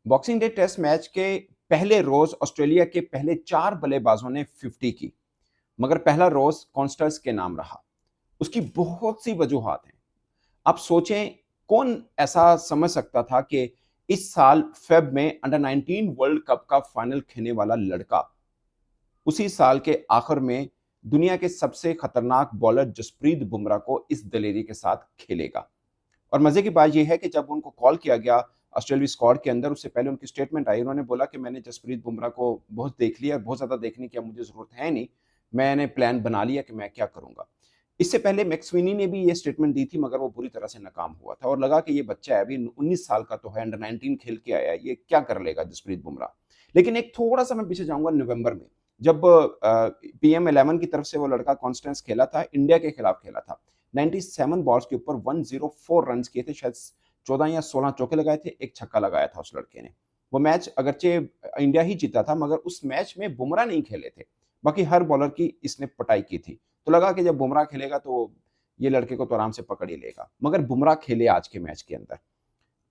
Boxing Day test match के पहले रोज Australia के पहले 4 बल्लेबाजों ने 50 की, मगर पहला रोज कॉन्स्टर्स के नाम रहा। उसकी बहुत सी वजूहात हैं। आप सोचें, कौन ऐसा समझ सकता था कि इस साल फेब में अंडर 19 वर्ल्ड कप का फाइनल खेलने वाला लड़का उसी साल के आखिर में दुनिया के सबसे खतरनाक बॉलर जसप्रीत बुमराह को इस दलेरी के साथ खेलेगा। और मजे की बात यह है कि जब उनको कॉल किया गया ऑस्ट्रेलिया स्क्वाड के अंदर, उससे पहले उनकी स्टेटमेंट आई। उन्होंने बोला कि मैंने जसप्रीत बुमराह को बहुत देख लिया, बहुत ज्यादा देखने की अब मुझे जरूरत है नहीं, मैंने प्लान बना लिया कि मैं क्या करूंगा। इससे पहले मैक्सविनी ने भी ये स्टेटमेंट दी थी, मगर वो बुरी तरह से नाकाम हुआ था और लगा कि ये बच्चा है, अभी 19 साल का तो है, अंडर 19 खेल के आया है, ये क्या कर लेगा जसप्रीत बुमराह। लेकिन एक थोड़ा सा मैं पीछे जाऊंगा, नवंबर में जब PM11 की तरफ से वो लड़का कॉन्स्टेंस खेला था, इंडिया के खिलाफ खेला था। 97 बॉल्स के ऊपर 104 रन किए थे, शायद 14 या 16 चौके लगाए थे, एक छक्का लगाया था उस लड़के ने। वो मैच अगरचे इंडिया ही जीता था, मगर उस मैच में बुमराह नहीं खेले थे, बाकी हर बॉलर की इसने पटाई की थी। तो लगा कि जब बुमराह खेलेगा तो ये लड़के को तो आराम से पकड़ ही लेगा, मगर बुमराह खेले आज के मैच के अंदर।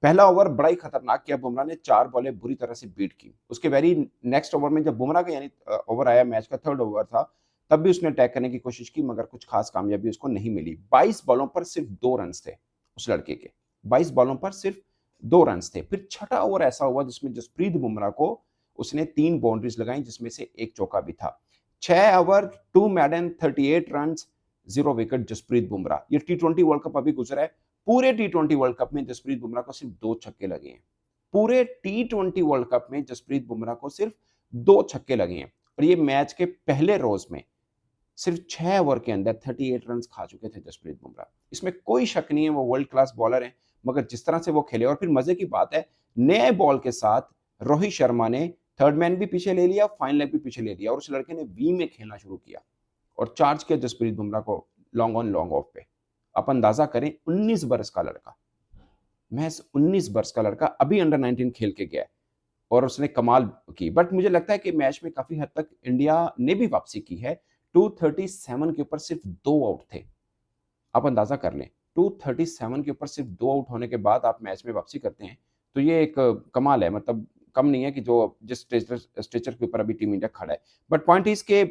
पहला ओवर बड़ा ही खतरनाक किया बुमराह ने, 4 बॉलें बुरी तरह से बीट की। उसके वेरी नेक्स्ट ओवर में जब बुमराह का यानी ओवर आया, मैच का थर्ड ओवर था, तब भी उसने अटैक करने की कोशिश की, मगर कुछ खास कामयाबी उसको नहीं मिली। 22 बॉलों पर सिर्फ 2 रन थे उस लड़के के, 22 बॉलों पर सिर्फ 2 रन थे। फिर छठा ओवर ऐसा हुआ जिसमें जसप्रीत बुमराह को उसने 3 बाउंड्रीज लगाई, जिसमें से एक चौका भी था। 6 over 2 maiden 38 run 0 wicket Jasprit Bumrah. ये T20 वर्ल्ड कप अभी गुजरा है, पूरे T20 वर्ल्ड कप में जसप्रीत बुमराह को सिर्फ 2 छक्के लगे हैं। पूरे T20 वर्ल्ड कप में जसप्रीत बुमराह को सिर्फ 2 छक्के लगे हैं। और ये मैच के पहले रोज में सिर्फ 6 ओवर के अंदर 38 रन खा चुके थे जसप्रीत बुमराह। इसमें कोई शक नहीं है, वो वर्ल्ड क्लास बॉलर है, मगर जिस तरह से वो खेले, और फिर मजे की बात है, नए बॉल के साथ रोहित शर्मा ने थर्ड मैन भी पीछे ले लिया, फाइन लेग भी पीछे ले लिया, और उस लड़के ने वी में खेलना शुरू किया और चार्ज किया जसप्रीत बुमराह को लॉन्ग ऑन लॉन्ग ऑफ पे। आप अंदाजा करें, 19 बरस का लड़का, महज 19 वर्ष का लड़का अभी अंडर 19 खेल के गया और उसने कमाल की। बट मुझे लगता है कि मैच में काफी हद तक इंडिया ने भी वापसी की है। 237 के ऊपर सिर्फ 2 आउट थे। आप अंदाजा कर लें, 237 के ऊपर सिर्फ 2 आउट होने के बाद आप मैच में वापसी करते हैं, तो ये एक कमाल है। मतलब कम नहीं है कि जो जिस स्ट्रेचर के ऊपर अभी टीम इंडिया खड़ा है। बट पॉइंट इज के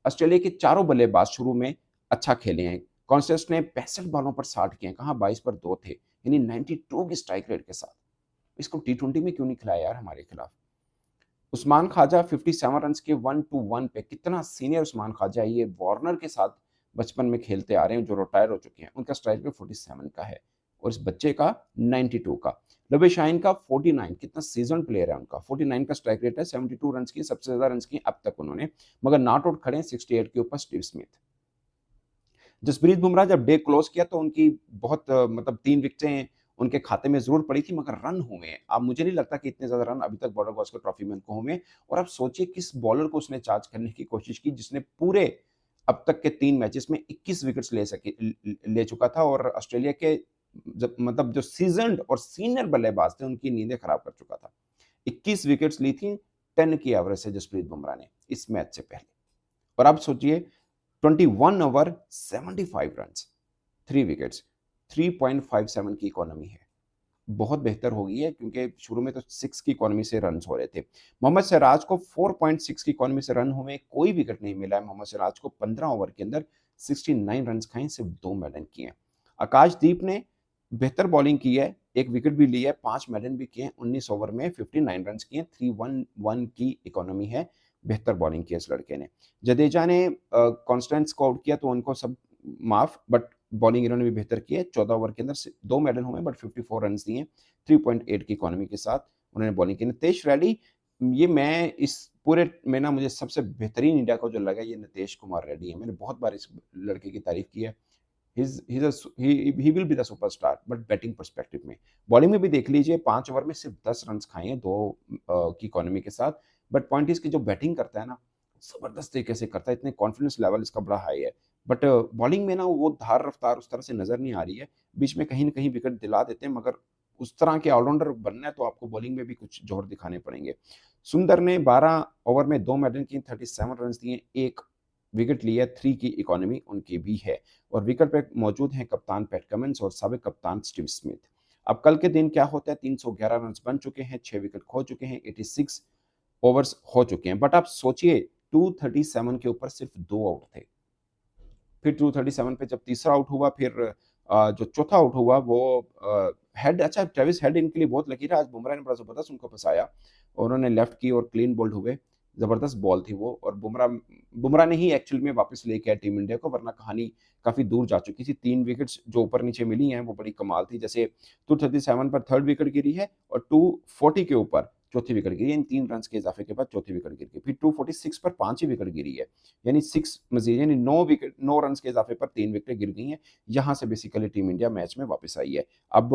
ऑस्ट्रेलिया के चारों बल्लेबाज शुरू में अच्छा खेले हैं। कॉन्स्टेंस ने 65 बॉलों पर 60 किए, कहाँ 22 पर 2 थे, यानी 92 की स्ट्राइक रेट के साथ। इसको T20 में क्यों नहीं खिलाया यार हमारे खिलाफ। उस्मान ख्वाजा 57 रन के 1-1 पे, कितना सीनियर उस्मान ख्वाजा है, ये वार्नर के साथ बचपन में खेलते आ रहे हैं जो रिटायर हो चुके हैं। उनका स्ट्राइक रेट 47 का है और इस बच्चे का 92 का। लबे शाहीन का 49, कितना सीजन प्लेयर है उनका, 49 का स्ट्राइक रेट है। 72 रन की, सबसे ज्यादा रन की अब तक उन्होंने, मगर नॉट आउट खड़े हैं 68 के ऊपर स्टीव स्मिथ। जसप्रीत बुमराह जब डे क्लोज किया तो उनकी बहुत मतलब 3 विकेटें उनके खाते में जरूर पड़ी थी, मगर रन हुए हैं। अब मुझे नहीं लगता कि इतने ज्यादा रन अभी तक बॉर्डर गावस्कर ट्रॉफी में उनको हुए। और आप सोचिए किस बॉलर को उसने चार्ज करने की कोशिश की, जिसने पूरे अब तक के 3 मैचेस में 21 विकेट्स ले चुका था, और ऑस्ट्रेलिया के मतलब जो सीजनड और सीनियर बल्लेबाज थे उनकी नींदें खराब कर चुका था। 21 विकेट्स ली थी 10 की एवरेज से जसप्रीत बुमराह ने इस मैच से पहले। और अब सोचिए, 21 ओवर 75 रन, 3 विकेट्स, 3.57 की इकोनॉमी है। बहुत बेहतर हो गई है, क्योंकि शुरू में तो 6 की इकोनॉमी से रन हो रहे थे। मोहम्मद सिराज को 4.6 की इकोनॉमी से रन हुए, कोई विकेट नहीं मिला है मोहम्मद सिराज को। 15 ओवर के अंदर 69 रन खाए, सिर्फ 2 मेडन किए। आकाशदीप ने बेहतर बॉलिंग की है, 1 विकेट भी ली है, 5 मेडन भी किए, 19 ओवर में 59 रन किए, 311 की इकोनॉमी है। बेहतर बॉलिंग की इस लड़के ने। जडेजा ने कॉन्स्टेंस को आउट किया तो उनको सब माफ, बट बॉलिंग इन्होंने भी बेहतर की है। 14 ओवर के अंदर 2 मेडल हुए, बट 54 रन दिए, 3.8 की इकोनॉमी के साथ उन्होंने बॉलिंग की। नितेश रेड्डी, ये मैं इस पूरे में ना, मुझे सबसे बेहतरीन इंडिया को जो लगा ये नितेश कुमार रेड्डी है। मैंने बहुत बार इस लड़के की तारीफ की है। He will be the superstar, but batting perspective में, बॉलिंग में भी देख लीजिए, 5 ओवर में सिर्फ 10 रन खाए हैं, 2 की इकोनॉमी के साथ। बट पॉइंट इसकी जो बैटिंग करता है ना, जबरदस्त तरीके से करता है, इतने कॉन्फिडेंस लेवल इसका बड़ा हाई है। बट बॉलिंग में ना वो धार रफ्तार उस तरह से नजर नहीं आ रही है। बीच में कहीं ना कहीं विकेट दिला देते हैं, मगर उस तरह के ऑलराउंडर बनना है तो आपको बॉलिंग में भी कुछ जोर दिखाने पड़ेंगे। सुंदर ने 12 ओवर में 2 मेडन किए, 37 रन दिए, 1 विकेट लिया, 3 की इकोनॉमी उनकी भी है। और विकेट पे मौजूद हैं कप्तान पैट कमिंस और साबिक कप्तान स्टीव स्मिथ। अब कल के दिन क्या होता है, 311 रन बन चुके हैं, 6 विकेट खो चुके हैं, 86 ओवर्स हो चुके हैं। बट आप सोचिए 237 के ऊपर सिर्फ 2 आउट थे। फिर 237 पे जब तीसरा आउट हुआ, फिर जो चौथा आउट हुआ वो हेड, अच्छा ट्रेविस हेड इनके लिए बहुत लकी रहा, आज बुमराह ने बड़ा जबरदस्त उनको फंसाया और उन्होंने लेफ्ट की और क्लीन बोल्ड हुए, जबरदस्त बॉल थी वो, और बुमराह बुमराह ने ही एक्चुअल में वापस लेके आया टीम इंडिया को, वरना कहानी काफी दूर जा चुकी थी। 3 विकेट्स जो ऊपर नीचे मिली हैं वो बड़ी कमाल थी, जैसे 237 पर थर्ड विकेट गिरी है और 240 के ऊपर चौथी विकेट गिरी है, इन 3 रन के इजाफे के बाद चौथी विकेट गिर गई, फिर 246 पर 5 विकेट गिरी है, यानी 6 मजीद, यानी 9 रन के इजाफे पर 3 विकेट गिर गई हैं। यहाँ से बेसिकली टीम इंडिया मैच में वापस आई है। अब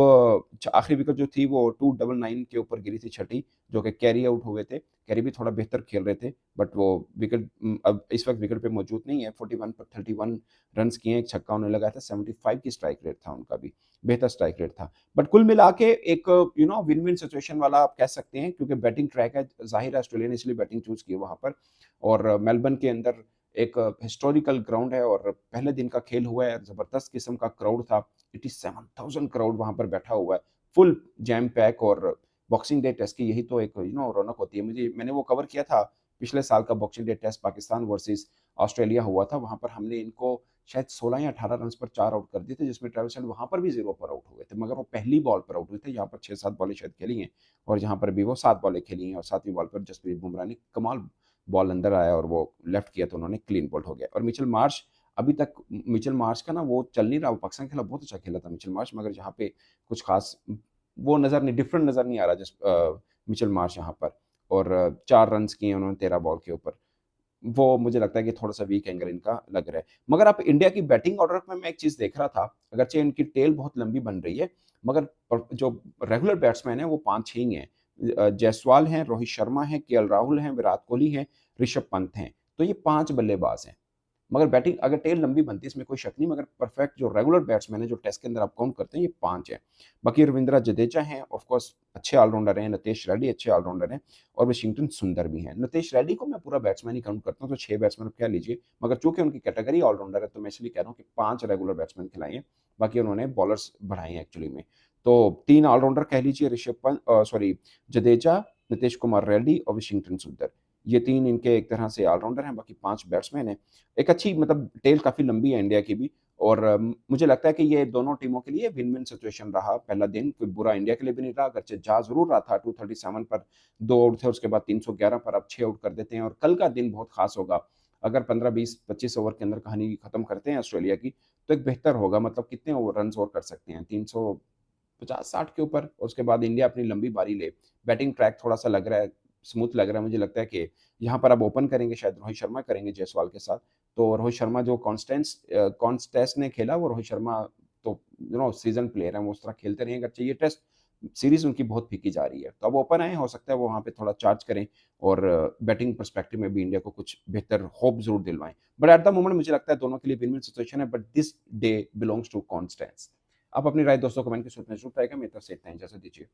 आखिरी विकेट जो थी वो 299 के ऊपर गिरी थी, छठी, जो कि कैरी आउट हुए थे। कैरी भी थोड़ा बेहतर खेल रहे थे, बट वो विकेट अब इस वक्त विकेट पे मौजूद नहीं है। 41 पर 31 रन किए, एक छक्का उन्हें लगाया था, 75 की स्ट्राइक रेट था उनका भी, बेहतर स्ट्राइक रेट था। बट कुल मिला के एक विन विन सिचुएशन वाला आप कह सकते हैं, क्योंकि बैटिंग ट्रैक है, जाहिर है ऑस्ट्रेलिया ने इसलिए बैटिंग चूज की वहां पर, और मेलबर्न के अंदर एक हिस्टोरिकल ग्राउंड है और पहले दिन का खेल हुआ है, जबरदस्त किस्म का क्राउड था, 87,000 क्राउड वहां पर बैठा हुआ है, फुल जैम पैक। और बॉक्सिंग डे टेस्ट की यही तो एक रौनक होती है। मैंने वो कवर किया था पिछले साल का Boxing Day test, Pakistan versus Australia हुआ था, वहां पर हमने इनको शायद 16 या 18 रन पर 4 आउट कर दिए थे, जिसमें ट्रेविस हेड वहां पर भी 0 पर आउट हुए थे, मगर वो पहली बॉल पर आउट हुए थे। यहाँ पर 6-7 बॉलें शायद खेली हैं और यहाँ पर भी वो 7 बॉलें खेली हैं, और 7वीं बॉल पर जसप्रीत बुमराह ने कमाल बॉल अंदर आया और वो लेफ्ट किया तो उन्होंने क्लीन बोल्ड हो गया। और मिचेल मार्श, अभी तक मिचेल मार्श का ना वो चल नहीं रहा, वो पाकिस्तान के खिलाफ बहुत अच्छा खेला था मिचेल मार्श, मगर यहाँ पे कुछ खास वो नजर नहीं, डिफरेंट नजर नहीं आ रहा जिस मिचेल मार्श यहाँ पर। और 4 रन किए उन्होंने 13 बॉल के ऊपर, वो मुझे लगता है कि थोड़ा सा वीक एंगल इनका लग रहा है। मगर आप इंडिया की बैटिंग ऑर्डर में मैं एक चीज देख रहा था, अगरचे इनकी टेल बहुत लंबी बन रही है, मगर जो रेगुलर बैट्समैन है वो 5-6 ही हैं। जायसवाल हैं, रोहित शर्मा हैं, केएल राहुल हैं, विराट कोहली हैं, ऋषभ पंत हैं, तो ये 5 बल्लेबाज हैं। मगर बैटिंग अगर टेल लंबी बनती है इसमें कोई शक नहीं, मगर परफेक्ट जो रेगुलर बैट्समैन है जो टेस्ट के अंदर आप काउंट करते हैं, ये 5 हैं। बाकी रविंद्रा जडेजा हैं, ऑफ कोर्स अच्छे ऑलराउंडर हैं, नितेश रेड्डी अच्छे ऑलराउंडर हैं, और वाशिंगटन सुंदर भी हैं। नितेश रेड्डी को मैं पूरा बैट्समैन ही काउंट करता हूँ, तो 6 बैट्समैन कह लीजिए, मगर चूंकि उनकी कैटेगरी ऑलराउंडर है तो मैं इसलिए कह रहा हूँ कि 5 रेगुलर बैट्समैन खिलाए हैं, बाकी उन्होंने बॉलर्स बढ़ाए हैं एक्चुअली में। तो 3 ऑलराउंडर कह लीजिए, ऋषभ पंत, सॉरी, जडेजा, नितेश कुमार रेड्डी और वाशिंगटन सुंदर, ये 3 इनके एक तरह से ऑलराउंडर हैं, बाकी 5 बैट्समैन हैं। एक अच्छी मतलब टेल काफी लंबी है इंडिया की भी, और मुझे लगता है कि ये दोनों टीमों के लिए विन विन सिचुएशन रहा। पहला दिन कोई बुरा इंडिया के लिए भी नहीं रहा, अगरचे जा जरूर रहा था, 237 पर 2 आउट थे, उसके बाद 311 पर अब 6 आउट कर देते हैं, और कल का दिन बहुत खास होगा। अगर 15-20-25 ओवर के अंदर कहानी खत्म करते हैं ऑस्ट्रेलिया की, तो एक बेहतर होगा, मतलब कितने रन और कर सकते हैं, 350-60 के ऊपर, और उसके बाद इंडिया अपनी लंबी बारी ले। बैटिंग ट्रैक थोड़ा सा लग रहा है, स्मूथ लग रहा है, मुझे लगता है कि यहाँ पर अब ओपन करेंगे, शायद रोहित शर्मा करेंगे जायसवाल के साथ। तो रोहित शर्मा जो कॉन्स्टेंस ने खेला, वो रोहित शर्मा तो सीजन प्लेयर है, वो उस तरह खेलते रहेंगे। अच्छा, ये टेस्ट सीरीज उनकी बहुत फीकी जा रही है, तो अब ओपन आए, हो सकता है वो वहाँ पे थोड़ा चार्ज करें और बैटिंग परस्पेक्टिव में भी इंडिया को कुछ बेहतर होप जरूर दिलवाएं। बट एट द मोमेंट मुझे लगता है दोनों के लिए विन विन सिचुएशन है, but this day belongs to Constance. आप अपनी राय दोस्तों कमेंट के सूत्र में जरूर पाएगा, मेरी तरफ से इतना ही, इजाजत दीजिए।